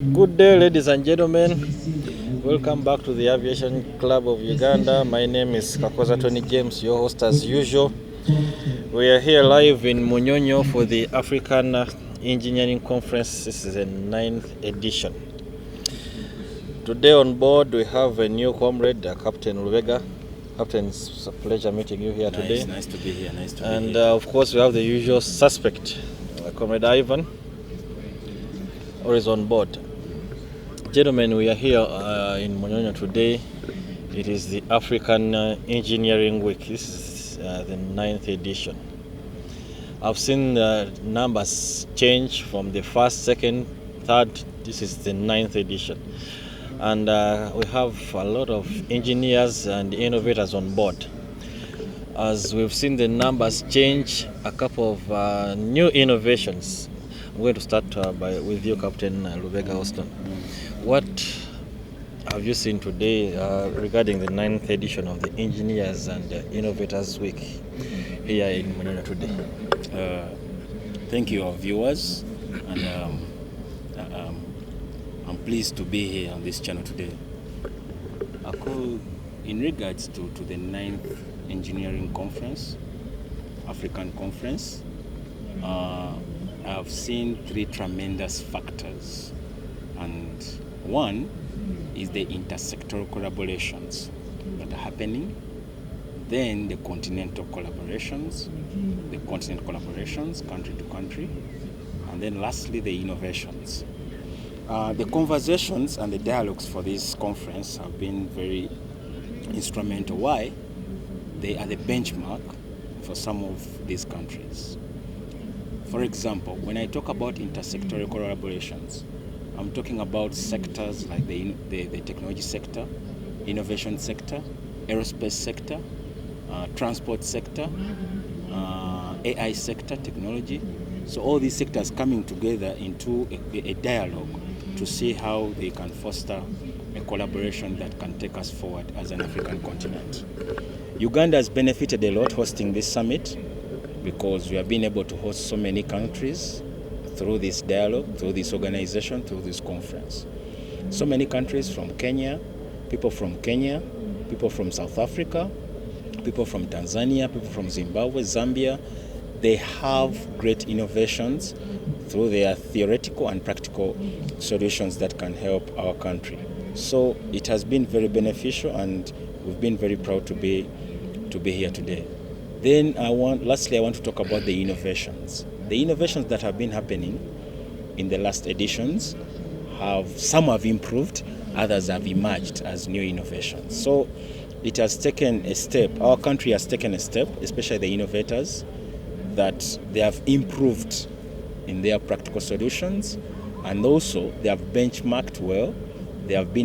Good day, ladies and gentlemen. Welcome back to the Aviation Club of Uganda. My name is Kakoza Tony James, your host as usual. We are here live in Munyonyo for the African Engineering Conference. This is the 9th edition. Today on board we have a new comrade, Captain Lubega. Captain, it's a pleasure meeting you here today. Nice to be here. And of course we have the usual suspect, Comrade Ivan, always on board. Gentlemen, we are here in Munyonyo today. It is the African Engineering Week. This is the 9th edition. I've seen the numbers change from the first, second, third. This is the 9th edition. And we have a lot of engineers and innovators on board. As we've seen the numbers change, a couple of new innovations. I'm going to start with you, Captain Lubega Austin. What have you seen today regarding the 9th edition of the Engineers and Innovators Week here in Munyonyo today? Thank you, our viewers, and I'm pleased to be here on this channel today. In regards to the 9th Engineering Conference, African Conference, I've seen three tremendous factors, and one is the intersectoral collaborations that are happening, then the continental collaborations, country to country, and then lastly the innovations. The conversations and the dialogues for this conference have been very instrumental. Why? They are the benchmark for some of these countries. For example, when I talk about intersectoral collaborations, I'm talking about sectors like the technology sector, innovation sector, aerospace sector, transport sector, AI sector, technology. So all these sectors coming together into a dialogue to see how they can foster a collaboration that can take us forward as an African continent. Uganda has benefited a lot hosting this summit because we have been able to host so many countries through this dialogue, through this organization, through this conference. So many countries from Kenya, people from South Africa, people from Tanzania, people from Zimbabwe, Zambia. They have great innovations through their theoretical and practical solutions that can help our country. So it has been very beneficial, and we've been very proud to be here today. Then lastly, I want to talk about the innovations. The innovations that have been happening in the last editions some have improved, others have emerged as new innovations. So it has taken a step, our country has taken a step, especially the innovators, that they have improved in their practical solutions, and also they have benchmarked well, they have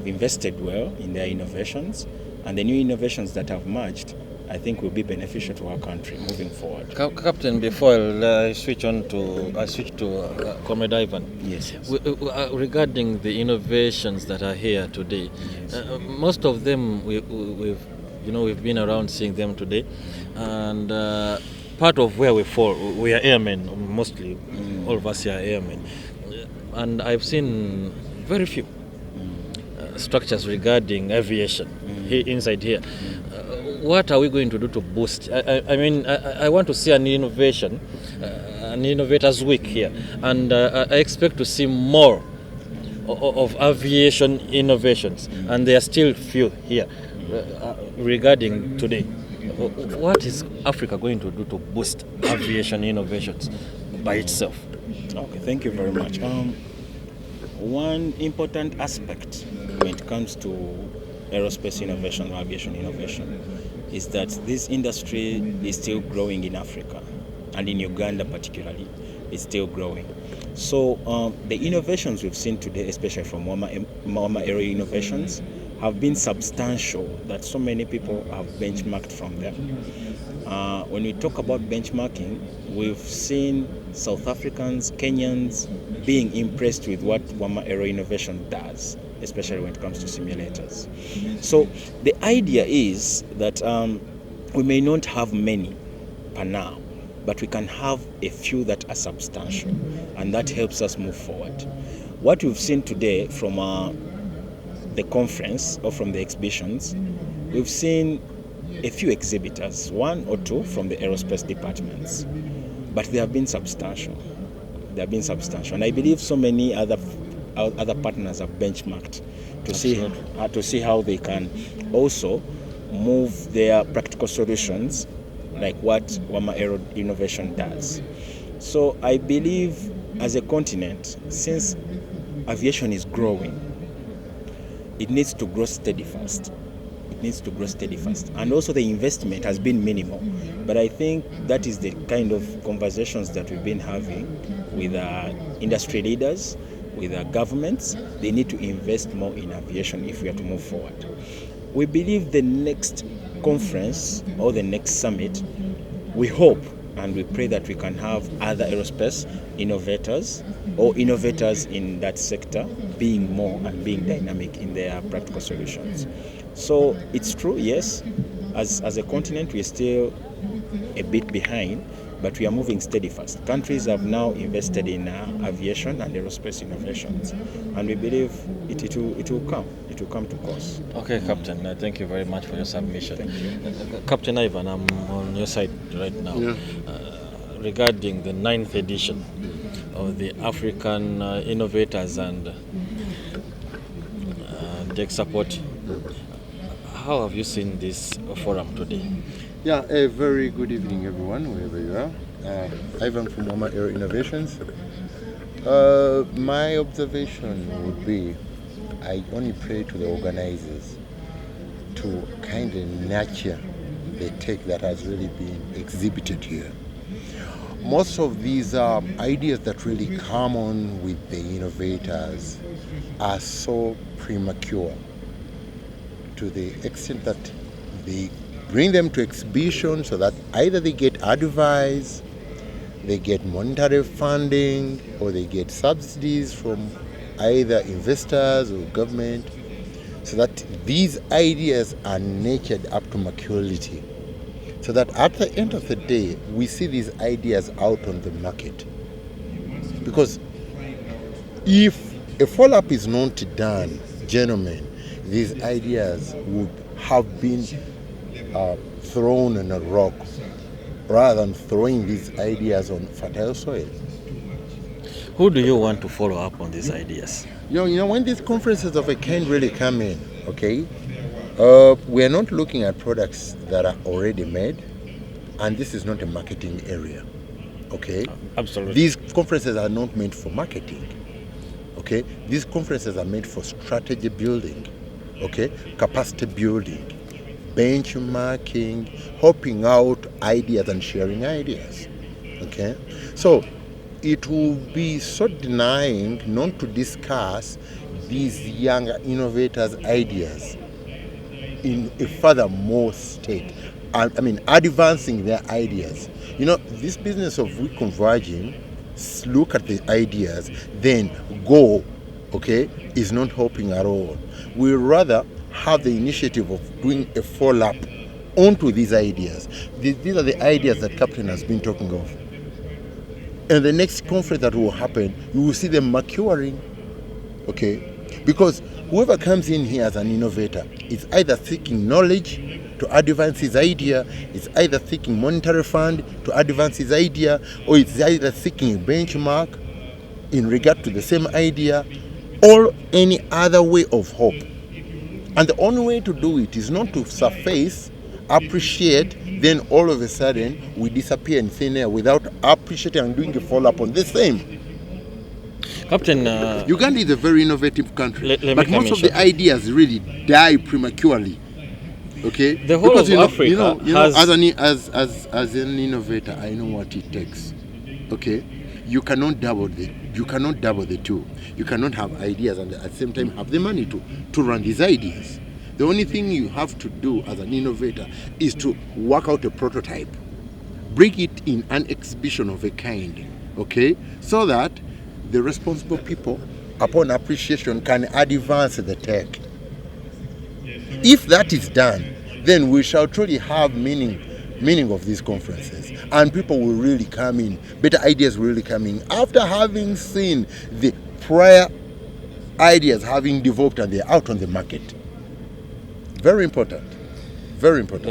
invested well in their innovations, and the new innovations that have merged, I think, will be beneficial to our country moving forward. Captain, before I switch to Comrade Ivan. Yes. Regarding the innovations that are here today, yes. Most of them we've been around seeing them today, and part of where we fall, we are airmen mostly. All of us here are airmen, and I've seen very few structures regarding aviation inside here. What are we going to do to boost? I want to see an innovation, an Innovators Week here, and I expect to see more of aviation innovations, and there are still few here regarding today. What is Africa going to do to boost aviation innovations by itself? Okay, thank you very much. One important aspect when it comes to aerospace innovation or aviation innovation is that this industry is still growing in Africa, and in Uganda particularly, it's still growing. So the innovations we've seen today, especially from Wama Aero Innovations, have been substantial, that so many people have benchmarked from them. When we talk about benchmarking, we've seen South Africans, Kenyans being impressed with what Wama Aero Innovation does, especially when it comes to simulators. So the idea is that we may not have many per now, but we can have a few that are substantial, and that helps us move forward. What we've seen today from the conference or from the exhibitions, we've seen a few exhibitors, one or two from the aerospace departments, but they have been substantial. They have been substantial, and I believe so many other partners have benchmarked to see how they can also move their practical solutions, like what Wama Aero Innovation does. So I believe, as a continent, since aviation is growing, it needs to grow steady fast. It needs to grow steady fast. And also the investment has been minimal. But I think that is the kind of conversations that we've been having with industry leaders, with our governments. They need to invest more in aviation if we are to move forward. We believe the next conference or the next summit, we hope and we pray that we can have other aerospace innovators or innovators in that sector being more and being dynamic in their practical solutions. So it's true, yes, as a continent we're still a bit behind, but we are moving steady fast. Countries have now invested in aviation and aerospace innovations, and we believe it will come. It will come to course. Okay, Captain, thank you very much for your submission. Thank you. Captain Ivan, I'm on your side right now. Yeah. Regarding the 9th edition of the African Innovators and Tech Support, how have you seen this forum today? Yeah, a very good evening, everyone, wherever you are. Ivan from Wama Aero Innovations. My observation would be, I only pray to the organizers to kind of nurture the tech that has really been exhibited here. Most of these ideas that really come on with the innovators are so premature, to the extent that they bring them to exhibition so that either they get advice, they get monetary funding, or they get subsidies from either investors or government, so that these ideas are nurtured up to maturity, so that at the end of the day we see these ideas out on the market. Because if a follow-up is not done, gentlemen, these ideas would have been thrown on a rock rather than throwing these ideas on fertile soil. Who do you want to follow up on these ideas? You know, when these conferences of a kind really come in, okay, we are not looking at products that are already made, and this is not a marketing area, okay? Absolutely. These conferences are not meant for marketing, okay? These conferences are meant for strategy building, okay? Capacity building, benchmarking, helping out ideas and sharing ideas, okay? So it will be so denying not to discuss these younger innovators' ideas in a furthermore state. I mean, advancing their ideas. You know, this business of reconverging, look at the ideas, then go, okay, is not helping at all. We rather have the initiative of doing a follow-up onto these ideas. These are the ideas that Captain has been talking of. And the next conference that will happen, you will see them maturing, okay? Because whoever comes in here as an innovator is either seeking knowledge to advance his idea, is either seeking monetary fund to advance his idea, or it's either seeking a benchmark in regard to the same idea, or any other way of hope. And the only way to do it is not to surface, appreciate, then all of a sudden we disappear in thin air without appreciating and doing a follow-up on the same. Captain, Uganda is a very innovative country, let but me come most in of the shortly. ideas really die prematurely. Okay, The whole of Africa has- as an innovator, I know what it takes. Okay, you cannot double the two. You cannot have ideas and at the same time have the money to run these ideas. The only thing you have to do as an innovator is to work out a prototype, bring it in an exhibition of a kind, okay, so that the responsible people, upon appreciation, can advance the tech. If that is done, then we shall truly have meaning of these conferences, and people will really come in, better ideas will really come in after having seen the prior ideas having developed and they're out on the market. Very important. Very important.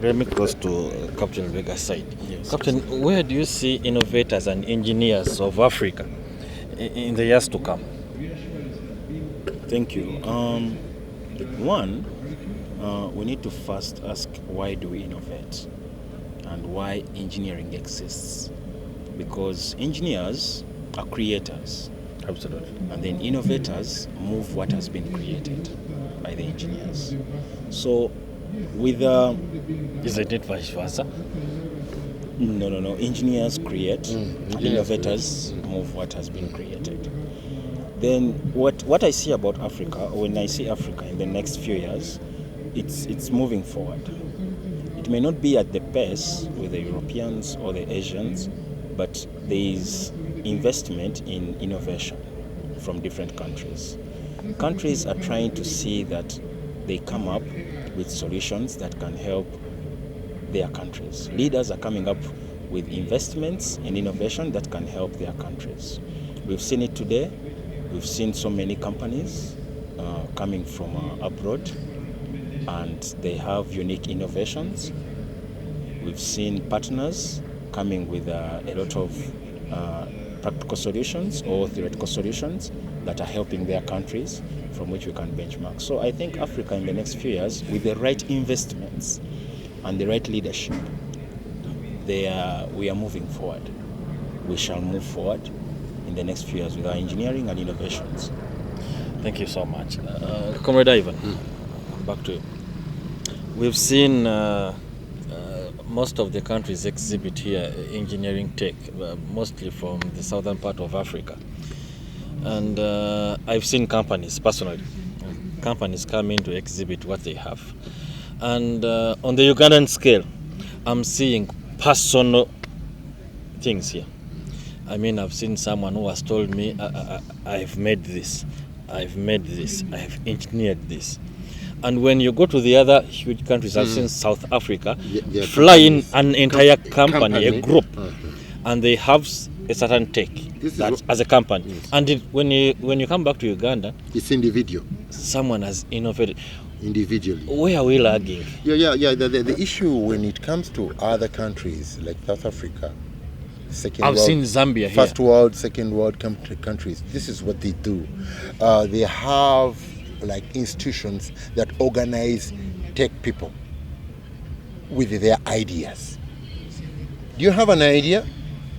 Let me close to Captain Vega's side. Yes. Captain, where do you see innovators and engineers of Africa in the years to come? Thank you. One, we need to first ask, why do we innovate and why engineering exists? Because engineers are creators. Absolutely. And then innovators move what has been created by the engineers. So with Isn't it vice versa? no, engineers create and innovators move what has been created. Then what I see about Africa, when I see Africa in the next few years, it's moving forward. It may not be at the pace with the Europeans or the Asians, but there is investment in innovation from different countries. Countries are trying to see that they come up with solutions that can help their countries. Leaders are coming up with investments in innovation that can help their countries. We've seen it today. We've seen so many companies coming from abroad, and they have unique innovations. We've seen partners coming with a lot of practical solutions or theoretical solutions that are helping their countries, from which we can benchmark. So I think Africa in the next few years, with the right investments and the right leadership, we are moving forward. We shall move forward in the next few years with our engineering and innovations. Thank you so much. Comrade Ivan, back to you. We've seen most of the countries exhibit here engineering tech, mostly from the southern part of Africa. And I've seen companies, personally, companies come in to exhibit what they have. And on the Ugandan scale, I'm seeing personal things here. I mean, I've seen someone who has told me, I've made this, I've engineered this. And when you go to the other huge countries, I've seen South Africa fly in an entire company, a group, and they have a certain tech as a company. Yes. And when you come back to Uganda, it's individual. Someone has innovated individually. Where are we lagging? Yeah. The issue when it comes to other countries like South Africa, I've seen Zambia first here. world, second world countries. This is what they do. They have like institutions that organize tech people with their ideas. Do you have an idea?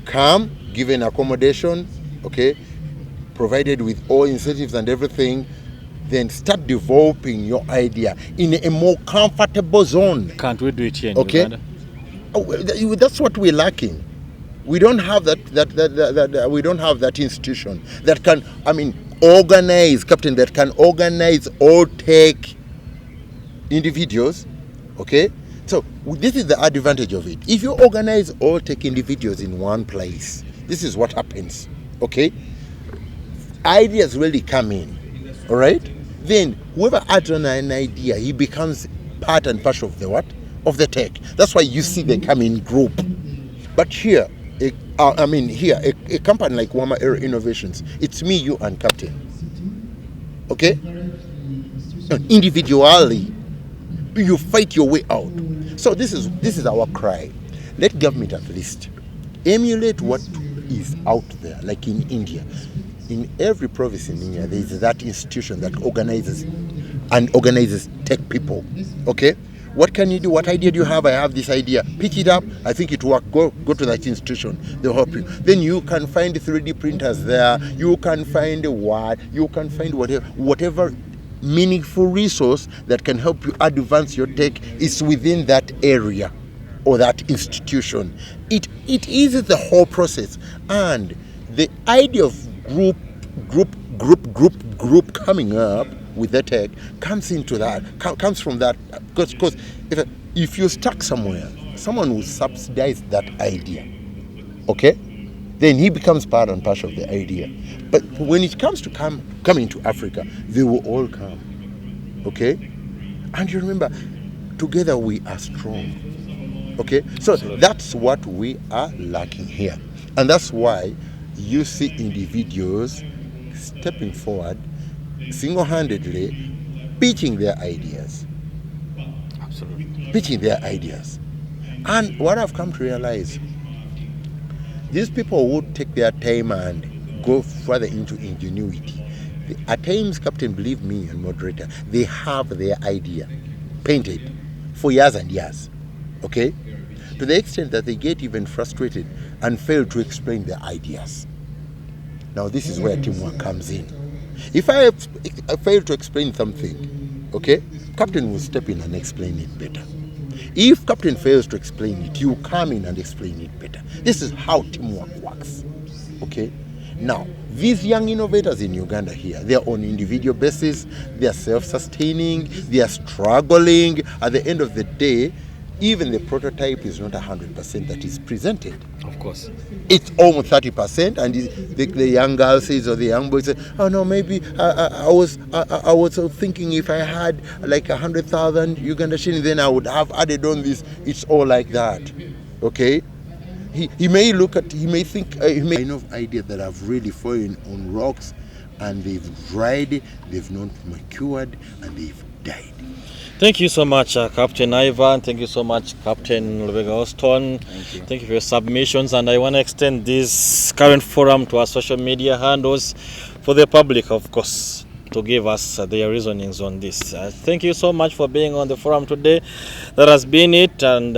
Come, given accommodation, okay, provided with all incentives and everything, then start developing your idea in a more comfortable zone. Can't we do it here in Uganda? That's what we're lacking. We don't have that we don't have that institution that can, organize, Captain, that can organize all tech individuals, okay? So this is the advantage of it. If you organize all tech individuals in one place, this is what happens, okay? Ideas really come in, all right? Then whoever adds on an idea, he becomes part and parcel of the what? Of the tech. That's why you see they come in group. But here, a company like Wama Aero Innovations, it's me, you, and Captain. Okay? Individually, you fight your way out. So this is our cry. Let government at least emulate what is out there, like in India. In every province in India, there is that institution that organizes tech people. Okay? What can you do? What idea do you have? I have this idea. Pick it up. I think it will work. Go to that institution. They'll help you. Then you can find 3D printers there. You can find you can find whatever meaningful resource that can help you advance your tech is within that area or that institution. It eases the whole process. And the idea of group coming up with the tech comes from that, because if you're stuck somewhere, someone will subsidize that idea, okay? Then he becomes part and parcel of the idea. But when it comes to coming to Africa, they will all come, okay? And you remember, together we are strong, okay? So that's what we are lacking here, and that's why you see individuals stepping forward single-handedly pitching their ideas. Absolutely. Pitching their ideas. And what I've come to realize, these people would take their time and go further into ingenuity. At times, Captain, believe me, and moderator, they have their idea painted for years and years, okay? To the extent that they get even frustrated and fail to explain their ideas. Now, this is where teamwork comes in. If I fail to explain something, okay, Captain will step in and explain it better. If Captain fails to explain it, you come in and explain it better. This is how teamwork works, okay? Now, these young innovators in Uganda here, they're on individual basis, they're self-sustaining, they're struggling. At the end of the day, even the prototype is not 100% that is presented. Of course. It's almost 30%, and the young girl says, or the young boy says, "Oh no, maybe I was thinking if I had like 100,000 Uganda shillings, then I would have added on this." It's all like that, okay? He may look at, he may think, he may have ideas that have really fallen on rocks, and they've dried, they've not matured, and they've died. Thank you so much, Captain Ivan. Thank you so much, Captain Lubega Austin. Thank you. Thank you for your submissions. And I want to extend this current forum to our social media handles for the public, of course, to give us their reasonings on this. Thank you so much for being on the forum today. That has been it. And